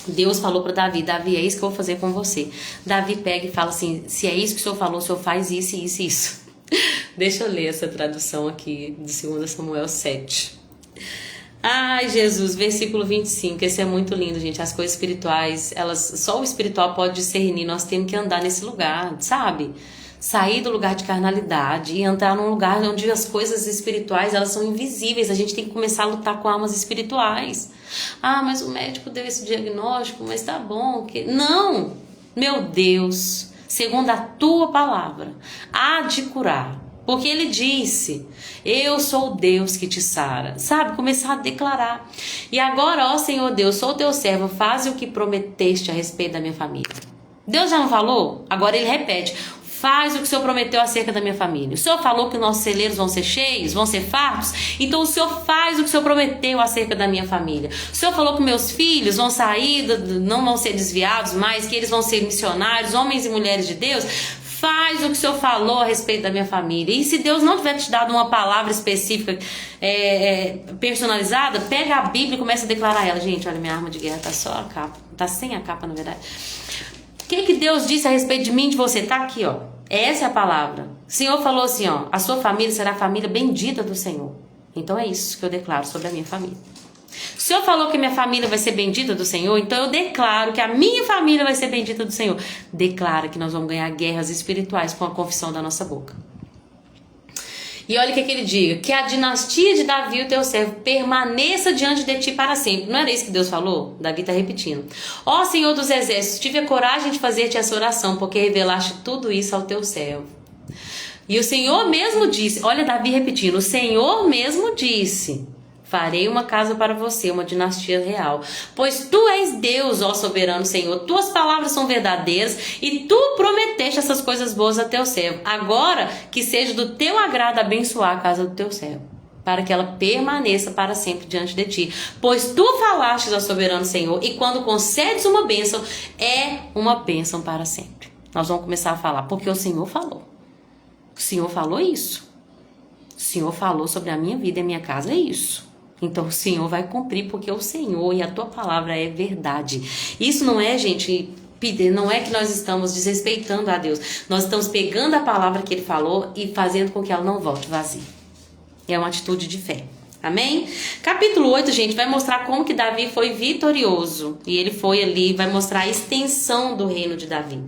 Deus falou para Davi, é isso que eu vou fazer com você. Davi pega e fala assim, se é isso que o Senhor falou, o Senhor faz isso, isso e isso. Deixa eu ler essa tradução aqui de 2 Samuel 7. Ai, Jesus, versículo 25, esse é muito lindo, gente. As coisas espirituais, só o espiritual pode discernir, nós temos que andar nesse lugar, sabe? Sair do lugar de carnalidade e entrar num lugar onde as coisas espirituais, elas são invisíveis. A gente tem que começar a lutar com almas espirituais. Ah, mas o médico deu esse diagnóstico, mas tá bom. Não, meu Deus, segundo a tua palavra, há de curar. Porque ele disse, eu sou o Deus que te sara. Sabe, começar a declarar. E agora, ó Senhor Deus, sou teu servo, faz o que prometeste a respeito da minha família. Deus já não falou? Agora ele repete. Faz o que o Senhor prometeu acerca da minha família. O Senhor falou que nossos celeiros vão ser cheios, vão ser fartos. Então o Senhor faz o que o Senhor prometeu acerca da minha família. O Senhor falou que meus filhos vão sair, não vão ser desviados mais, que eles vão ser missionários, homens e mulheres de Deus. Faz o que o Senhor falou a respeito da minha família. E se Deus não tiver te dado uma palavra específica, personalizada, pega a Bíblia e começa a declarar ela. Gente, olha, minha arma de guerra tá só a capa. Tá sem a capa, na verdade. O que Deus disse a respeito de mim e de você? Tá aqui, ó. Essa é a palavra. O Senhor falou assim, ó, a sua família será a família bendita do Senhor. Então é isso que eu declaro sobre a minha família. O Senhor falou que minha família vai ser bendita do Senhor, então eu declaro que a minha família vai ser bendita do Senhor. Declara que nós vamos ganhar guerras espirituais com a confissão da nossa boca. E olha o que ele diga, que a dinastia de Davi, o teu servo, permaneça diante de ti para sempre. Não era isso que Deus falou? Davi está repetindo. Ó Senhor dos exércitos, tive a coragem de fazer-te essa oração, porque revelaste tudo isso ao teu servo. E o Senhor mesmo disse, olha Davi repetindo, o Senhor mesmo disse, farei uma casa para você, uma dinastia real. Pois tu és Deus, ó soberano Senhor. Tuas palavras são verdadeiras e tu prometeste essas coisas boas a teu servo. Agora que seja do teu agrado abençoar a casa do teu servo, para que ela permaneça para sempre diante de ti. Pois tu falastes ao soberano Senhor, e quando concedes uma bênção, é uma bênção para sempre. Nós vamos começar a falar, porque o Senhor falou. O Senhor falou isso. O Senhor falou sobre a minha vida e a minha casa, é isso. Então o Senhor vai cumprir, porque o Senhor e a tua palavra é verdade. Isso não é, gente, não é que nós estamos desrespeitando a Deus. Nós estamos pegando a palavra que Ele falou e fazendo com que ela não volte vazia. É uma atitude de fé. Amém? Capítulo 8, gente, vai mostrar como que Davi foi vitorioso. E ele foi ali, vai mostrar a extensão do reino de Davi.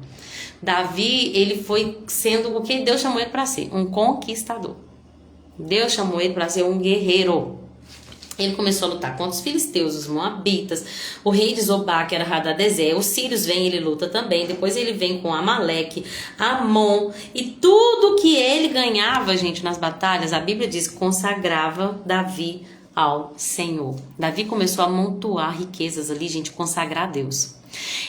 Davi, ele foi sendo o que Deus chamou ele para ser, um conquistador. Deus chamou ele para ser um guerreiro. Ele começou a lutar contra os filisteus, os moabitas, o rei de Zobá, que era Hadadezer, os sírios vêm, ele luta também, depois ele vem com Amaleque, Amon, e tudo que ele ganhava, gente, nas batalhas, a Bíblia diz que consagrava Davi ao Senhor. Davi começou a amontoar riquezas ali, gente, consagrar a Deus.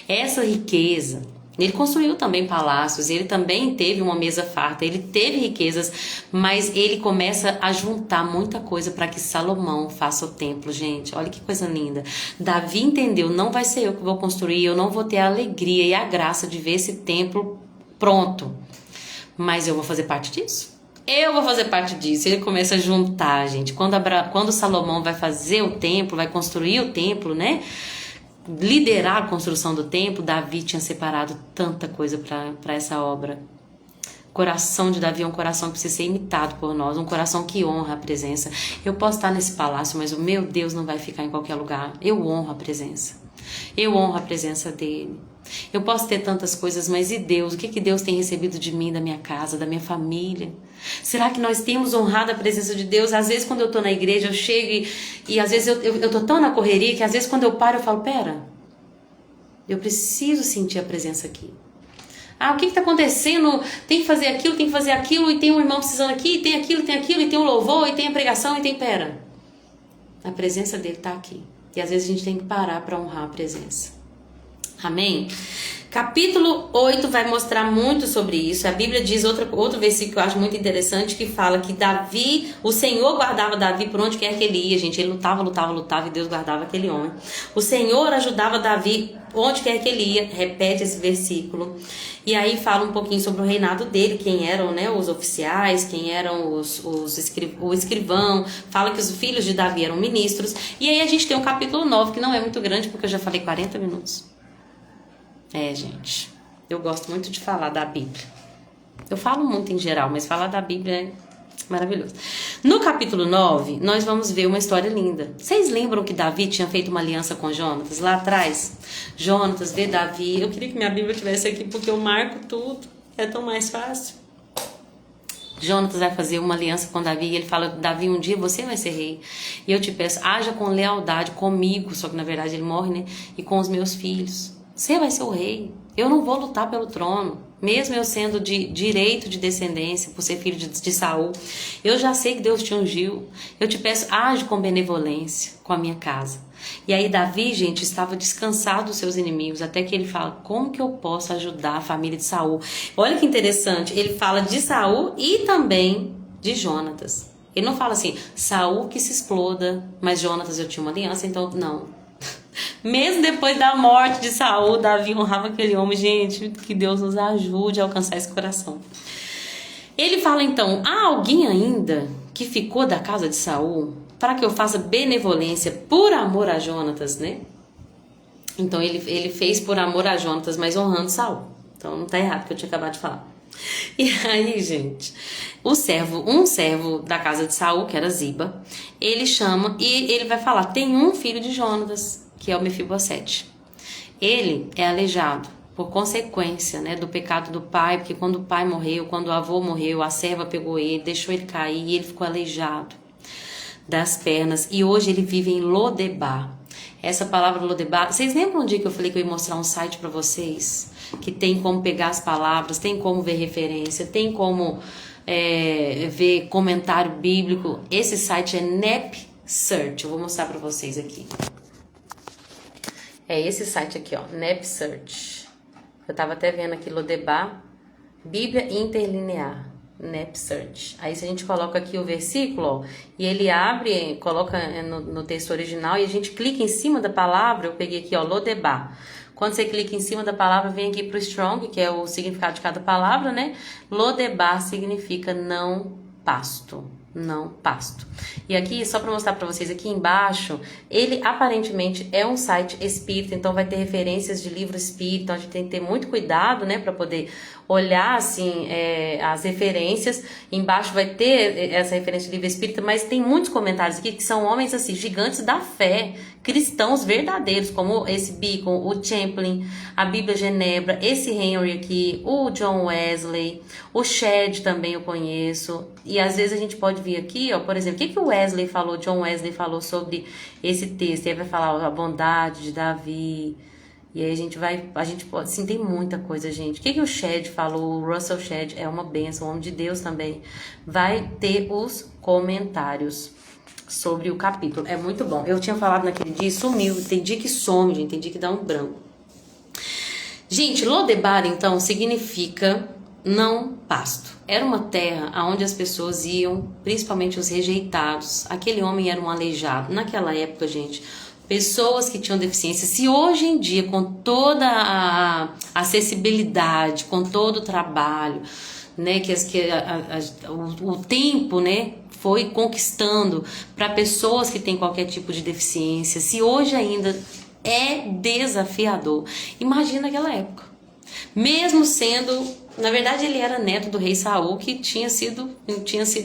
Essa riqueza... Ele construiu também palácios, ele também teve uma mesa farta, ele teve riquezas, mas ele começa a juntar muita coisa para que Salomão faça o templo, gente. Olha que coisa linda. Davi entendeu, não vai ser eu que vou construir, eu não vou ter a alegria e a graça de ver esse templo pronto, mas eu vou fazer parte disso. Eu vou fazer parte disso. Ele começa a juntar, gente. Quando Salomão vai fazer o templo, vai construir o templo, né? Liderar a construção do templo, Davi tinha separado tanta coisa para essa obra. O coração de Davi é um coração que precisa ser imitado por nós, um coração que honra a presença. Eu posso estar nesse palácio, mas o meu Deus não vai ficar em qualquer lugar. Eu honro a presença. Eu honro a presença dele. Eu posso ter tantas coisas, mas e Deus? O que Deus tem recebido de mim, da minha casa, da minha família? Será que nós temos honrado a presença de Deus? Às vezes quando eu tô na igreja, eu chego e às vezes eu tô tão na correria que às vezes quando eu paro eu falo, pera, eu preciso sentir a presença aqui. Ah, o que está acontecendo? Tem que fazer aquilo, e tem um irmão precisando aqui, e tem aquilo, e tem um louvor, e tem a pregação, e tem... Pera, a presença dele está aqui. E às vezes a gente tem que parar para honrar a presença. Amém? Capítulo 8 vai mostrar muito sobre isso. A Bíblia diz outro versículo que eu acho muito interessante, que fala que Davi, o Senhor guardava Davi por onde quer que ele ia, gente. Ele lutava e Deus guardava aquele homem. O Senhor ajudava Davi onde quer que ele ia. Repete esse versículo. E aí fala um pouquinho sobre o reinado dele, quem eram, né, os oficiais, quem eram o escrivão. Fala que os filhos de Davi eram ministros. E aí a gente tem um capítulo 9, que não é muito grande, porque eu já falei 40 minutos. Gente, eu gosto muito de falar da Bíblia. Eu falo muito em geral, mas falar da Bíblia é maravilhoso. No capítulo 9, nós vamos ver uma história linda. Vocês lembram que Davi tinha feito uma aliança com Jonatas lá atrás? Jonatas vê Davi. Eu queria que minha Bíblia estivesse aqui, porque eu marco tudo. É tão mais fácil. Jonatas vai fazer uma aliança com Davi e ele fala, Davi, um dia você vai ser rei. E eu te peço, haja com lealdade comigo, só que na verdade ele morre, né? E com os meus filhos. Você vai ser o rei. Eu não vou lutar pelo trono. Mesmo eu sendo de direito de descendência, por ser filho de Saul. Eu já sei que Deus te ungiu. Eu te peço, age com benevolência com a minha casa. E aí Davi, gente, estava descansado dos seus inimigos. Até que ele fala, como que eu posso ajudar a família de Saul? Olha que interessante. Ele fala de Saul e também de Jonatas. Ele não fala assim, Saul que se exploda, mas Jonatas eu tinha uma aliança, então não. Mesmo depois da morte de Saul, Davi honrava aquele homem. Gente, que Deus nos ajude a alcançar esse coração. Ele fala então, há alguém ainda que ficou da casa de Saul para que eu faça benevolência por amor a Jonatas, né? Então ele fez por amor a Jonatas, mas honrando Saul. Então não está errado o que eu tinha acabado de falar. E aí, gente, um servo da casa de Saul, que era Ziba, ele chama e ele vai falar: tem um filho de Jonatas, que é o Mefibosete. Ele é aleijado por consequência, né, do pecado do pai, porque quando o pai morreu, quando o avô morreu, a serva pegou ele, deixou ele cair e ele ficou aleijado das pernas. E hoje ele vive em Lodebar. Essa palavra Lodebar, vocês lembram um dia que eu falei que eu ia mostrar um site para vocês? Que tem como pegar as palavras, tem como ver referência, tem como ver comentário bíblico. Esse site é NepSearch, eu vou mostrar para vocês aqui. É esse site aqui, ó, NepSearch. Eu tava até vendo aqui Lodebar, Bíblia Interlinear, NepSearch. Aí se a gente coloca aqui o versículo, ó, e ele abre, coloca no texto original e a gente clica em cima da palavra, eu peguei aqui, ó, Lodebar. Quando você clica em cima da palavra, vem aqui pro Strong, que é o significado de cada palavra, né? Lodebar significa não pasto. Não pasto. E aqui, só para mostrar para vocês, aqui embaixo, ele aparentemente é um site espírita, então vai ter referências de livro espírita, então a gente tem que ter muito cuidado, né, para poder olhar, assim, as referências. Embaixo vai ter essa referência de livro espírita, mas tem muitos comentários aqui que são homens, assim, gigantes da fé, cristãos verdadeiros, como esse Beacon, o Champlin, a Bíblia Genebra, esse Henry aqui, o John Wesley, o Shedd também eu conheço. E às vezes a gente pode vir aqui, ó, por exemplo, o que o Wesley falou, John Wesley falou sobre esse texto. E aí vai falar ó, a bondade de Davi. E aí a gente pode, sim, tem muita coisa, gente. O que o Shedd falou, o Russell Shedd é uma bênção, um homem de Deus também. Vai ter os comentários sobre o capítulo. É muito bom. Eu tinha falado naquele dia e sumiu. Tem dia que some, gente. Tem dia que dá um branco. Gente, Lodebar, então, significa não pasto. Era uma terra onde as pessoas iam, principalmente os rejeitados. Aquele homem era um aleijado. Naquela época, gente, pessoas que tinham deficiência. Se hoje em dia, com toda a acessibilidade, com todo o trabalho, né, o tempo, né, foi conquistando para pessoas que têm qualquer tipo de deficiência, se hoje ainda é desafiador, imagina aquela época. Mesmo sendo, na verdade ele era neto do rei Saul, que tinha sido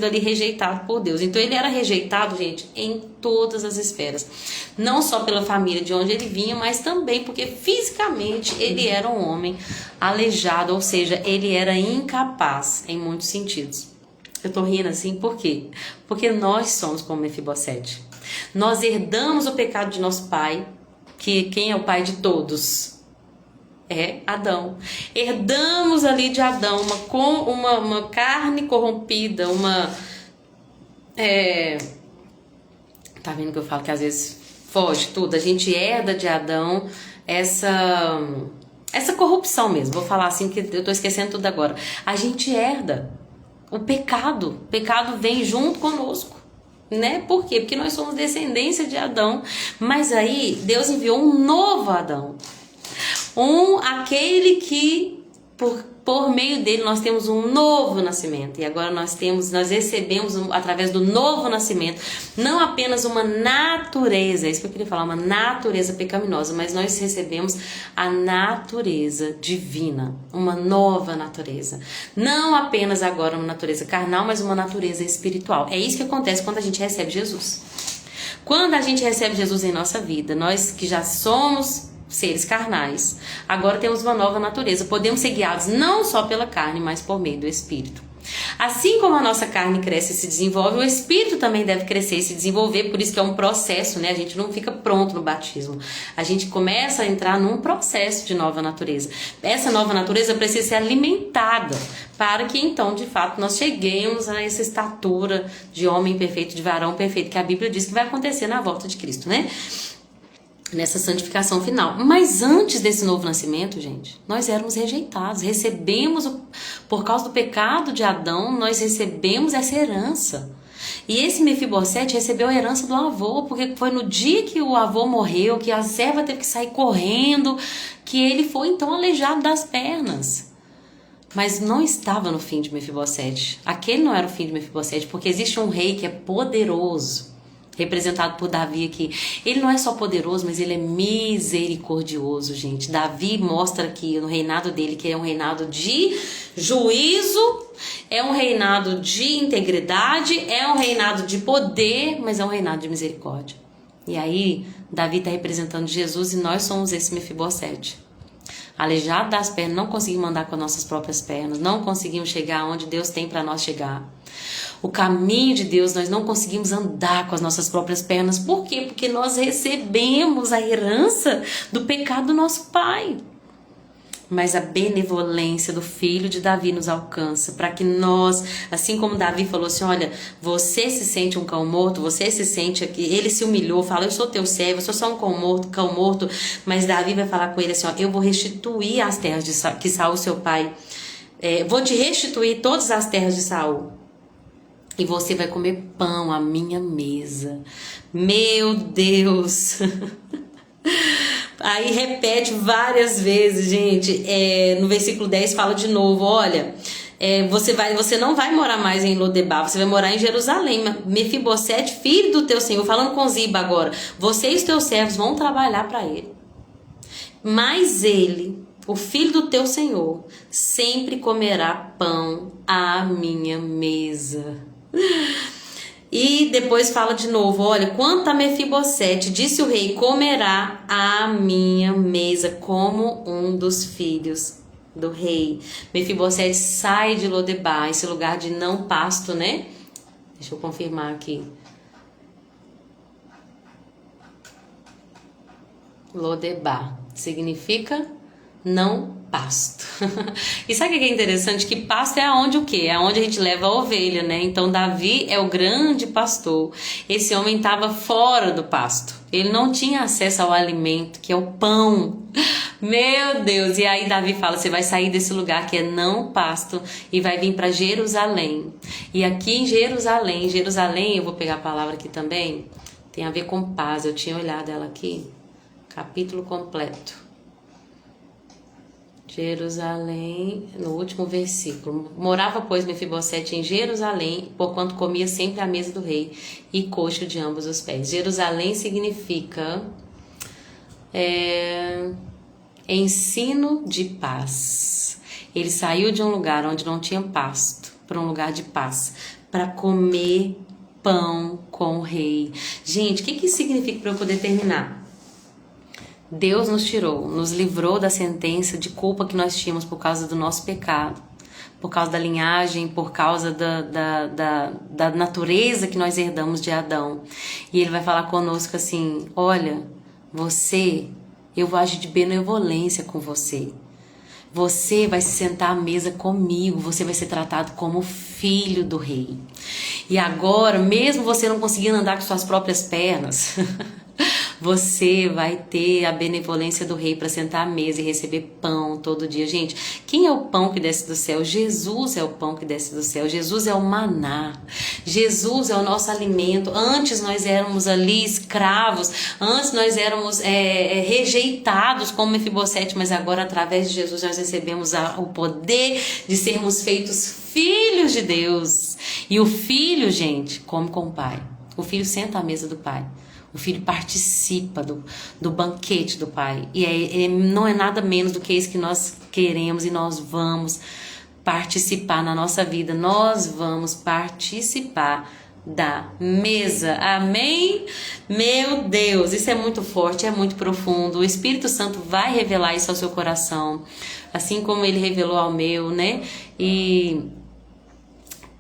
ali rejeitado por Deus. Então ele era rejeitado, gente, em todas as esferas. Não só pela família de onde ele vinha, mas também porque fisicamente ele era um homem aleijado, ou seja, ele era incapaz em muitos sentidos. Eu tô rindo assim, por quê? Porque nós somos como Mefibosete. Nós herdamos o pecado de nosso pai, que quem é o pai de todos? É Adão. Herdamos ali de Adão uma carne corrompida, tá vendo que eu falo que às vezes foge tudo? A gente herda de Adão essa corrupção mesmo. Vou falar assim que eu tô esquecendo tudo agora. A gente herda o pecado. O pecado vem junto conosco. Né? Por quê? Porque nós somos descendência de Adão. Mas aí Deus enviou um novo Adão. Aquele que por meio dele nós temos um novo nascimento. E agora nós recebemos através do novo nascimento não apenas uma natureza, é isso que eu queria falar, uma natureza pecaminosa, mas nós recebemos a natureza divina, uma nova natureza. Não apenas agora uma natureza carnal, mas uma natureza espiritual. É isso que acontece quando a gente recebe Jesus. Quando a gente recebe Jesus em nossa vida, nós que já somos seres carnais, agora temos uma nova natureza. Podemos ser guiados não só pela carne, mas por meio do Espírito. Assim como a nossa carne cresce e se desenvolve, o Espírito também deve crescer e se desenvolver. Por isso que é um processo, né? A gente não fica pronto no batismo. A gente começa a entrar num processo de nova natureza. Essa nova natureza precisa ser alimentada para que então, de fato, nós cheguemos a essa estatura de homem perfeito, de varão perfeito, que a Bíblia diz que vai acontecer na volta de Cristo, né? Nessa santificação final. Mas antes desse novo nascimento, gente, nós éramos rejeitados. Por causa do pecado de Adão, nós recebemos essa herança. E esse Mefibosete recebeu a herança do avô, porque foi no dia que o avô morreu, que a serva teve que sair correndo, que ele foi então aleijado das pernas. Mas não estava no fim de Mefibosete. Aquele não era o fim de Mefibosete, porque existe um rei que é poderoso. representado por Davi aqui. Ele não é só poderoso, mas ele é misericordioso, gente. Davi mostra aqui no reinado dele que é um reinado de juízo, é um reinado de integridade, é um reinado de poder, mas é um reinado de misericórdia. E aí, Davi está representando Jesus e nós somos esse Mefibosete. Aleijado das pernas, não conseguimos andar com as nossas próprias pernas, não conseguimos chegar onde Deus tem para nós chegar. O caminho de Deus nós não conseguimos andar com as nossas próprias pernas. Por quê? Porque nós recebemos a herança do pecado do nosso pai. Mas a benevolência do filho de Davi nos alcança para que nós, assim como Davi falou assim, olha, você se sente um cão morto, você se sente aqui, ele se humilhou, fala, eu sou teu servo, eu sou só um cão morto, mas Davi vai falar com ele assim, ó, eu vou restituir as terras que Saul, seu pai, vou te restituir todas as terras de Saul. E você vai comer pão à minha mesa. Meu Deus! Aí repete várias vezes, gente. No versículo 10 fala de novo, olha, você não vai morar mais em Lodebar, você vai morar em Jerusalém. Mefibosete, filho do teu senhor, falando com Ziba agora, você e os teus servos vão trabalhar para ele. Mas ele, o filho do teu senhor, sempre comerá pão à minha mesa. E depois fala de novo, olha, quanto a Mefibosete, disse o rei, comerá à minha mesa como um dos filhos do rei. Mefibosete sai de Lodebar, esse lugar de não pasto, né? Deixa eu confirmar aqui. Lodebar significa não pasto. E sabe o que é interessante? Que pasto é aonde o quê? É aonde a gente leva a ovelha, né? Então Davi é o grande pastor. Esse homem estava fora do pasto. Ele não tinha acesso ao alimento, que é o pão. Meu Deus! E aí Davi fala, você vai sair desse lugar que é não pasto e vai vir para Jerusalém. E aqui em Jerusalém, eu vou pegar a palavra aqui também, tem a ver com paz. Eu tinha olhado ela aqui. Capítulo completo. Jerusalém, no último versículo. Morava, pois, Mefibosete em Jerusalém, porquanto comia sempre à mesa do rei e coxo de ambos os pés. Jerusalém significa ensino de paz. Ele saiu de um lugar onde não tinha pasto para um lugar de paz, para comer pão com o rei. Gente, o que isso significa para eu poder terminar? Deus nos tirou, nos livrou da sentença de culpa que nós tínhamos por causa do nosso pecado, por causa da linhagem, por causa da natureza que nós herdamos de Adão. E Ele vai falar conosco assim, olha, eu vou agir de benevolência com você. Você vai se sentar à mesa comigo, você vai ser tratado como filho do rei. E agora, mesmo você não conseguindo andar com suas próprias pernas... Você vai ter a benevolência do rei para sentar à mesa e receber pão todo dia. Gente, quem é o pão que desce do céu? Jesus é o pão que desce do céu. Jesus é o maná. Jesus é o nosso alimento. Antes nós éramos ali escravos. Antes nós éramos rejeitados como Mefibosete. Mas agora, através de Jesus, nós recebemos o poder de sermos feitos filhos de Deus. E o filho, gente, come com o pai. O filho senta à mesa do pai. O filho participa do banquete do pai. E não é nada menos do que isso que nós queremos e nós vamos participar na nossa vida. Nós vamos participar da mesa. Amém? Meu Deus, isso é muito forte, é muito profundo. O Espírito Santo vai revelar isso ao seu coração. Assim como ele revelou ao meu, né? E...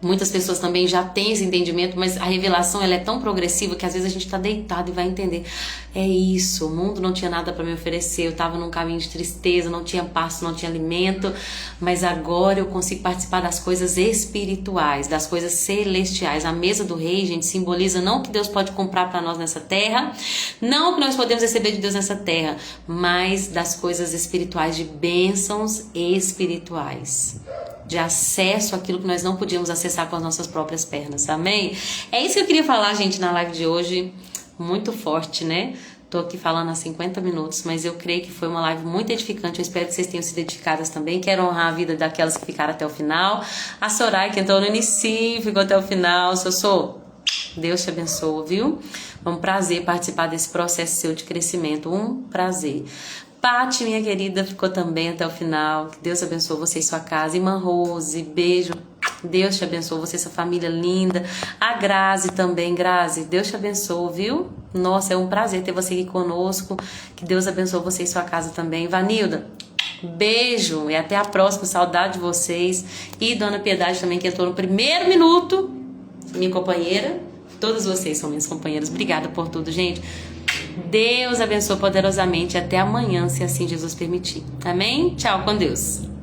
muitas pessoas também já têm esse entendimento, mas a revelação ela é tão progressiva que às vezes a gente está deitado e vai entender. É isso, o mundo não tinha nada para me oferecer, eu estava num caminho de tristeza, não tinha pasto, não tinha alimento, mas agora eu consigo participar das coisas espirituais, das coisas celestiais. A mesa do rei, gente, simboliza não o que Deus pode comprar para nós nessa terra, não o que nós podemos receber de Deus nessa terra, mas das coisas espirituais, de bênçãos espirituais, de acesso àquilo que nós não podíamos acessar com as nossas próprias pernas, amém? É isso que eu queria falar, gente, na live de hoje, muito forte, né? Tô aqui falando há 50 minutos, mas eu creio que foi uma live muito edificante, eu espero que vocês tenham sido edificadas também, quero honrar a vida daquelas que ficaram até o final, a Soraya que entrou no início, ficou até o final, Deus te abençoe, viu? É um prazer participar desse processo seu de crescimento. Um prazer. Pati, minha querida, ficou também até o final. Que Deus abençoe você e sua casa. Irmã Rose, beijo. Deus te abençoe, você e sua família linda. A Grazi também, Grazi, Deus te abençoe, viu? Nossa, é um prazer ter você aqui conosco. Que Deus abençoe você e sua casa também. Vanilda, beijo e até a próxima. Saudade de vocês. E Dona Piedade também, que entrou no primeiro minuto. Minha companheira. Todas vocês são minhas companheiras. Obrigada por tudo, gente. Deus abençoe poderosamente. Até amanhã, se assim Jesus permitir. Amém? Tchau, com Deus.